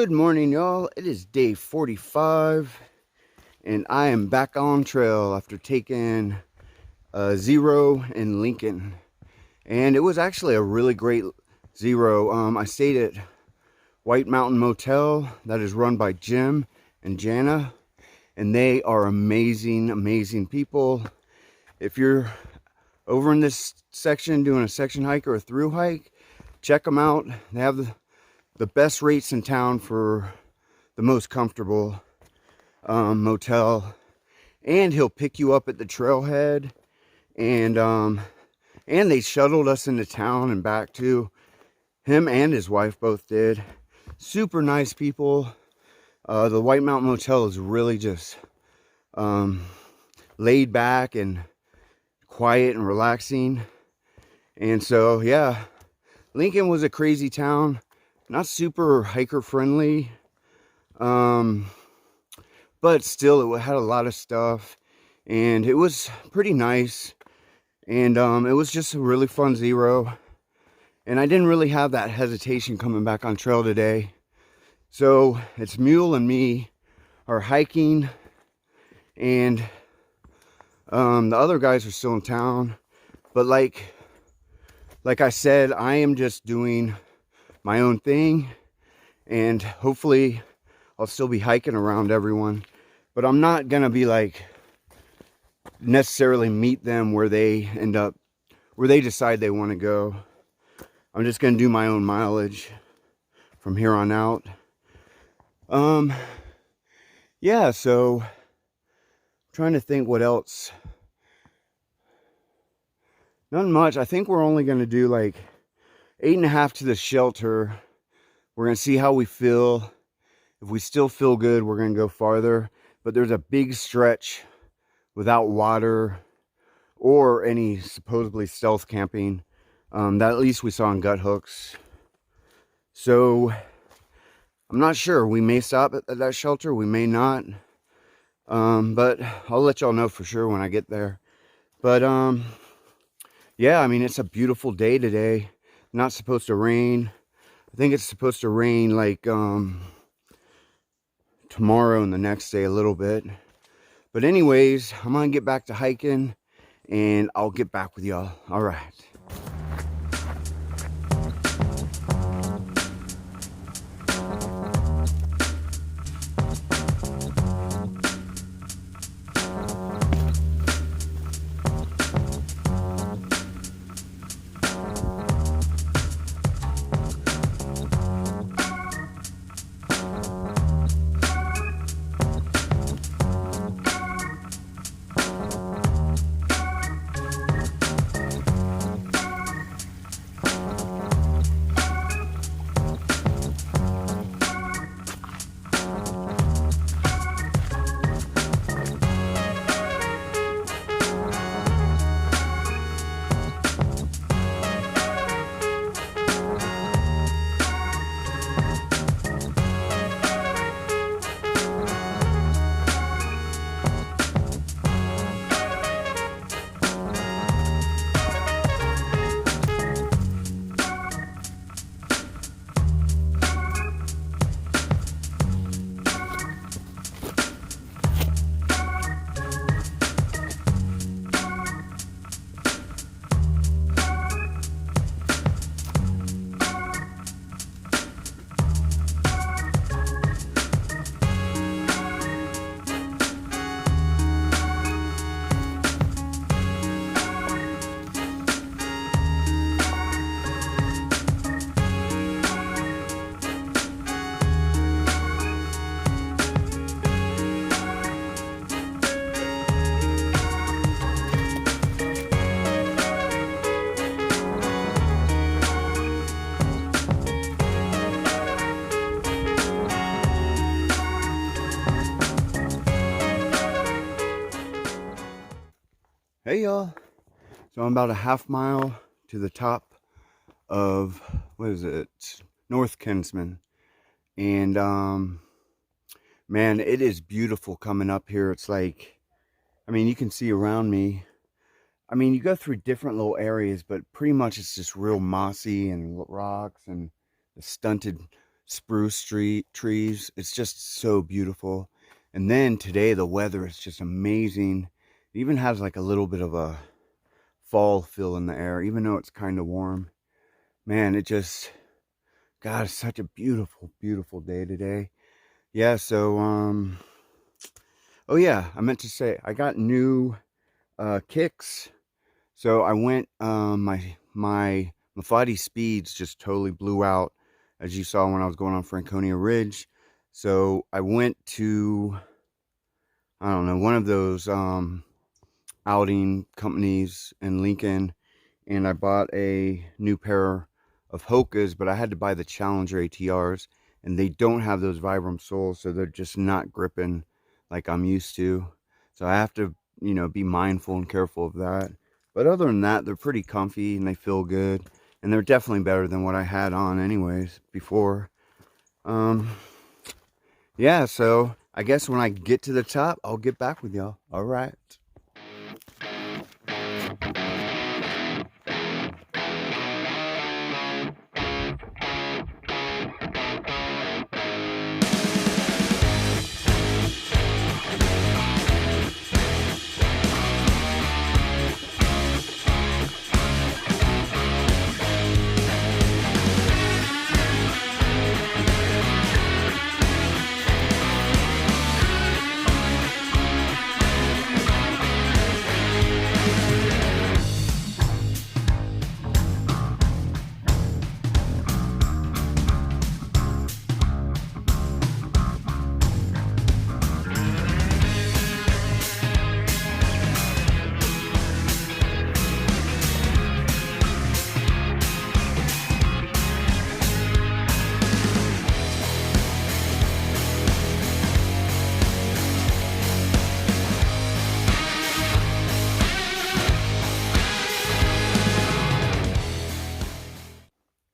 Good morning, y'all. It is day 45, and I am back on trail after taking a zero in Lincoln. And it was actually a really great zero. I stayed at White Mountain Motel that is run by Jim and Jana, and they are amazing, amazing people. If you're over in this section doing a section hike or a through hike, check them out. They have the best rates in town for the most comfortable motel, and he'll pick you up at the trailhead, and they shuttled us into town and back too. Him and his wife both did. Super nice people. The White Mountain Motel is really just laid back and quiet and relaxing. And so yeah, Lincoln was a crazy town. Not super hiker friendly, but still it had a lot of stuff, and it was pretty nice. And it was just a really fun zero, and I didn't really have that hesitation coming back on trail today. So it's Mule and me are hiking, and the other guys are still in town. But like I said, I am just doing my own thing, and hopefully I'll still be hiking around everyone, but I'm not gonna be like necessarily meet them where they decide they want to go. I'm just gonna do my own mileage from here on out. Yeah, so I'm trying to think what else. Not much. I think we're only gonna do like 8.5 to the shelter. We're gonna see how we feel. If we still feel good, we're gonna go farther. But there's a big stretch without water or any supposedly stealth camping that at least we saw in Gut Hooks. So I'm not sure. We may stop at that shelter, we may not. But I'll let y'all know for sure when I get there. But yeah, I mean, it's a beautiful day today. Not supposed to rain. I think it's supposed to rain like tomorrow and the next day a little bit. But anyways, I'm gonna get back to hiking, and I'll get back with y'all. All right. Hey y'all, so I'm about a half mile to the top of, what is it, North Kinsman. And man, it is beautiful coming up here. It's like, I mean, you can see around me. I mean, you go through different little areas, but pretty much it's just real mossy and rocks and the stunted spruce trees. It's just so beautiful. And then today the weather is just amazing. It even has like a little bit of a fall feel in the air, even though it's kind of warm. Man, it just, God, it's such a beautiful, beautiful day today. Yeah, so, oh yeah, I meant to say, I got new kicks. So I went, my Mafati speeds just totally blew out, as you saw when I was going on Franconia Ridge. So I went to, I don't know, one of those outing companies in Lincoln, and I bought a new pair of Hokas, but I had to buy the Challenger ATRs, and they don't have those Vibram soles, so they're just not gripping like I'm used to. So I have to, be mindful and careful of that. But other than that, they're pretty comfy and they feel good, and they're definitely better than what I had on anyways before. Yeah, so I guess when I get to the top, I'll get back with y'all. All right.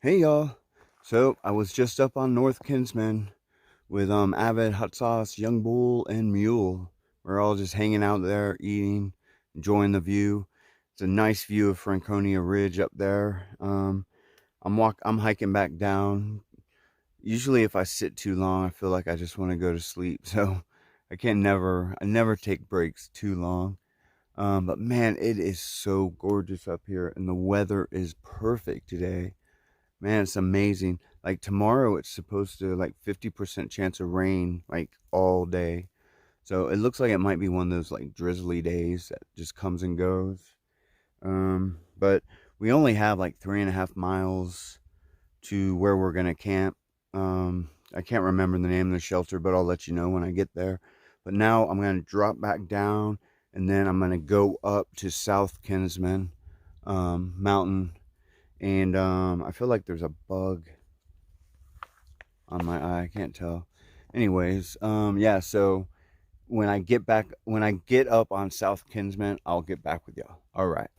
Hey y'all, so I was just up on North Kinsman with Avid, Hot Sauce, Young Bull, and Mule. We're all just hanging out there, eating, enjoying the view. It's a nice view of Franconia Ridge up there. I'm hiking back down. Usually if I sit too long, I feel like I just want to go to sleep, so I never take breaks too long. But man, it is so gorgeous up here, and the weather is perfect today. Man, it's amazing. Like tomorrow, it's supposed to like 50% chance of rain, like all day. So it looks like it might be one of those like drizzly days that just comes and goes. But we only have like 3.5 miles to where we're gonna camp. I can't remember the name of the shelter, but I'll let you know when I get there. But now I'm gonna drop back down, and then I'm gonna go up to South Kinsman Mountain. And I feel like there's a bug on my eye. I can't tell. Anyways, yeah, so when I get up on South Kinsman, I'll get back with y'all. All right.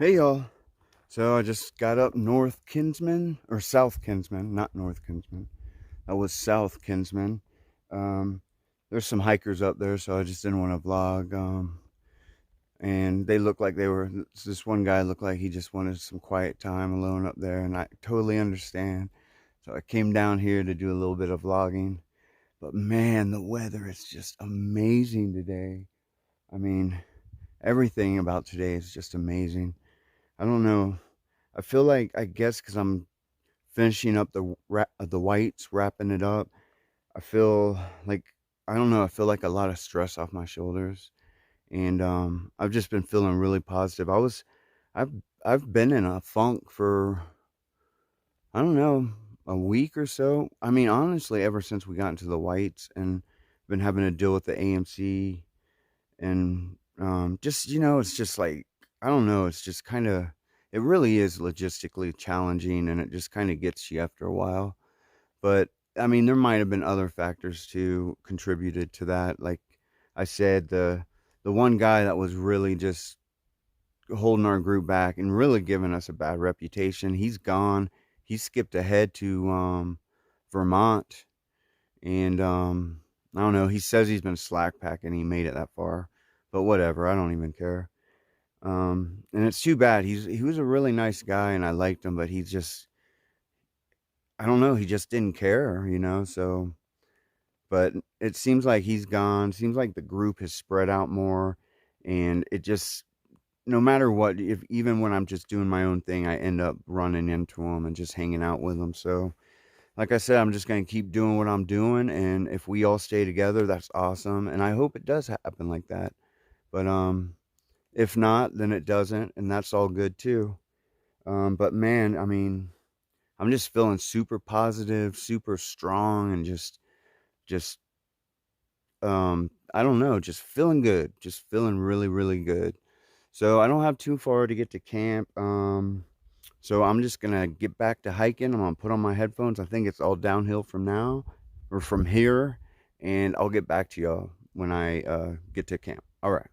Hey y'all. So I just got up North Kinsman, or South Kinsman, not North Kinsman. That was South Kinsman. Um, there's some hikers up there, so I just didn't want to vlog. And they looked like they were, this one guy looked like he just wanted some quiet time alone up there, and I totally understand. So I came down here to do a little bit of vlogging. But man, the weather is just amazing today. I mean, everything about today is just amazing. I don't know. I feel like, I guess because I'm finishing up the whites, wrapping it up, I feel like, I don't know, I feel like a lot of stress off my shoulders. And I've just been feeling really positive. I've I've been in a funk for, I don't know, a week or so. I mean, honestly, ever since we got into the whites and been having to deal with the AMC and just, it's just like, I don't know, it's just kind of, it really is logistically challenging, and it just kind of gets you after a while. But I mean, there might have been other factors too contributed to that. Like I said, the one guy that was really just holding our group back and really giving us a bad reputation, he's gone. He skipped ahead to Vermont, and I don't know. He says he's been slack packing. He made it that far, but whatever. I don't even care. And it's too bad. He was a really nice guy, and I liked him, but he just, I don't know. He just didn't care. So, but it seems like he's gone. Seems like the group has spread out more, and it just, no matter what, if even when I'm just doing my own thing, I end up running into him and just hanging out with him. So, like I said, I'm just going to keep doing what I'm doing, and if we all stay together, that's awesome, and I hope it does happen like that. But if not, then it doesn't, and that's all good too. But man, I mean, I'm just feeling super positive, super strong, and just I don't know, just feeling good, just feeling really, really good. So I don't have too far to get to camp. So I'm just gonna get back to hiking. I'm gonna put on my headphones. I think it's all downhill from now, or from here, and I'll get back to y'all when I get to camp. All right.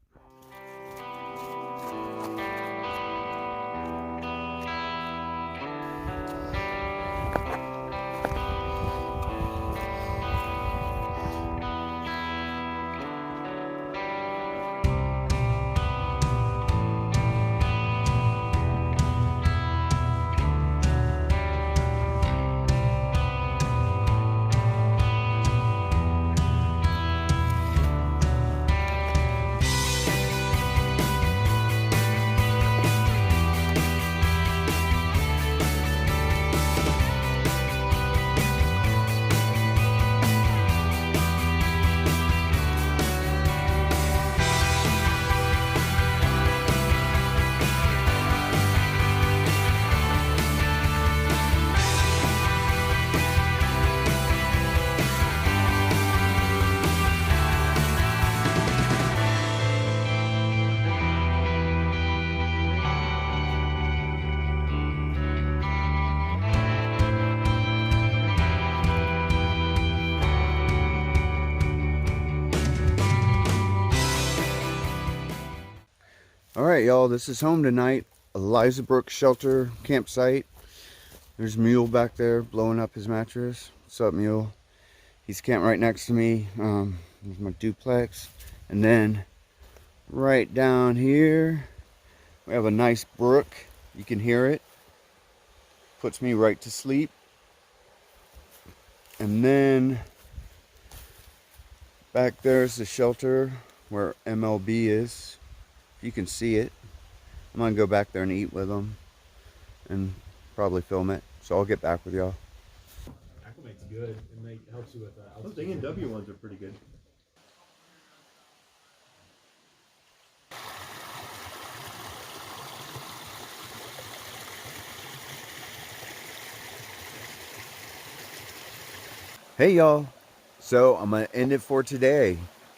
All right, y'all. This is home tonight. Eliza Brook shelter campsite. There's Mule back there blowing up his mattress. What's up, Mule? He's camped right next to me. There's my duplex. And then right down here, we have a nice brook. You can hear it. Puts me right to sleep. And then back there's the shelter where MLB is. You can see it. I'm gonna go back there and eat with them and probably film it. So I'll get back with y'all. Acclimate's good, and they helps you with Those A&W ones are pretty good. Hey y'all. So I'm gonna end it for today.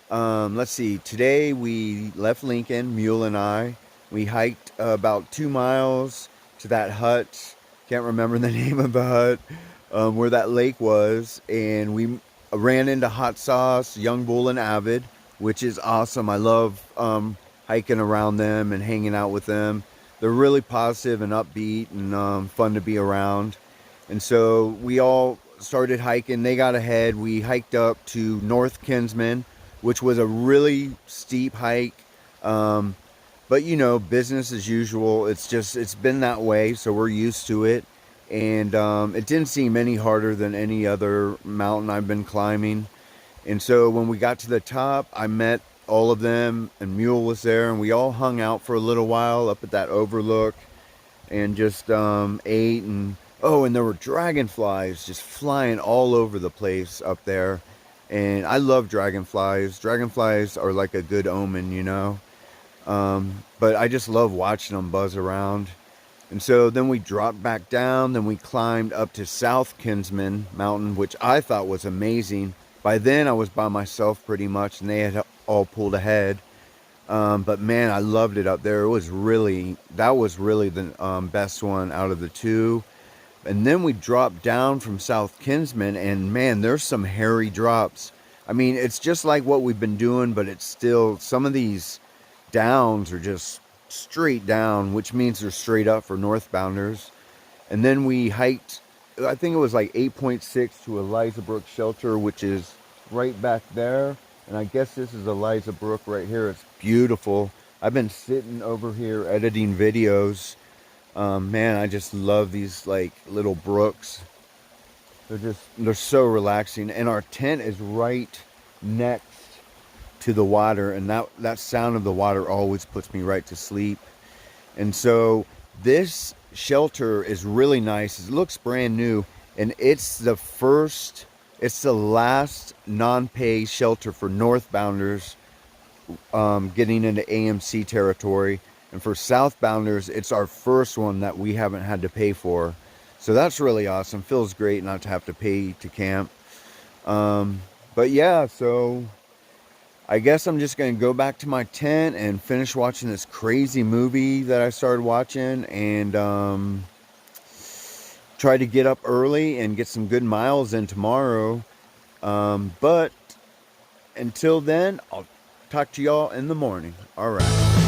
Let's see. Today we left Lincoln, Mule and I. We hiked about 2 miles to that hut. Can't remember the name of the hut, where that lake was, and we ran into Hot Sauce, Young Bull, and Avid, which is awesome. I love hiking around them and hanging out with them. they're really positive and upbeat and fun to be around. And so we all started hiking. They got ahead. We hiked up to North Kinsman, which was a really steep hike. But you know, business as usual. It's been that way, so we're used to it. And it didn't seem any harder than any other mountain I've been climbing. And so when we got to the top, I met all of them, and Mule was there, and we all hung out for a little while up at that overlook and just ate. And oh, and there were dragonflies just flying all over the place up there. And I love dragonflies. Dragonflies are like a good omen, you know. But I just love watching them buzz around. And so then we dropped back down. Then we climbed up to South Kinsman Mountain, which I thought was amazing. By then I was by myself pretty much, and they had all pulled ahead. But man, I loved it up there. That was really the best one out of the two. And then we dropped down from South Kinsman, and man, there's some hairy drops. I mean, it's just like what we've been doing, but it's still, some of these downs are just straight down, which means they're straight up for northbounders. And then we hiked, I think it was like 8.6 to Eliza Brook shelter, which is right back there. And I guess this is Eliza Brook right here. It's beautiful. I've been sitting over here editing videos. Man, I just love these like little brooks. They're so relaxing. And our tent is right next to the water, and that sound of the water always puts me right to sleep. And so this shelter is really nice. It looks brand new, and it's the last non-pay shelter for northbounders getting into AMC territory. And for southbounders, it's our first one that we haven't had to pay for. So that's really awesome. Feels great not to have to pay to camp. But yeah, so I guess I'm just going to go back to my tent and finish watching this crazy movie that I started watching, and try to get up early and get some good miles in tomorrow. But until then, I'll talk to y'all in the morning. All right.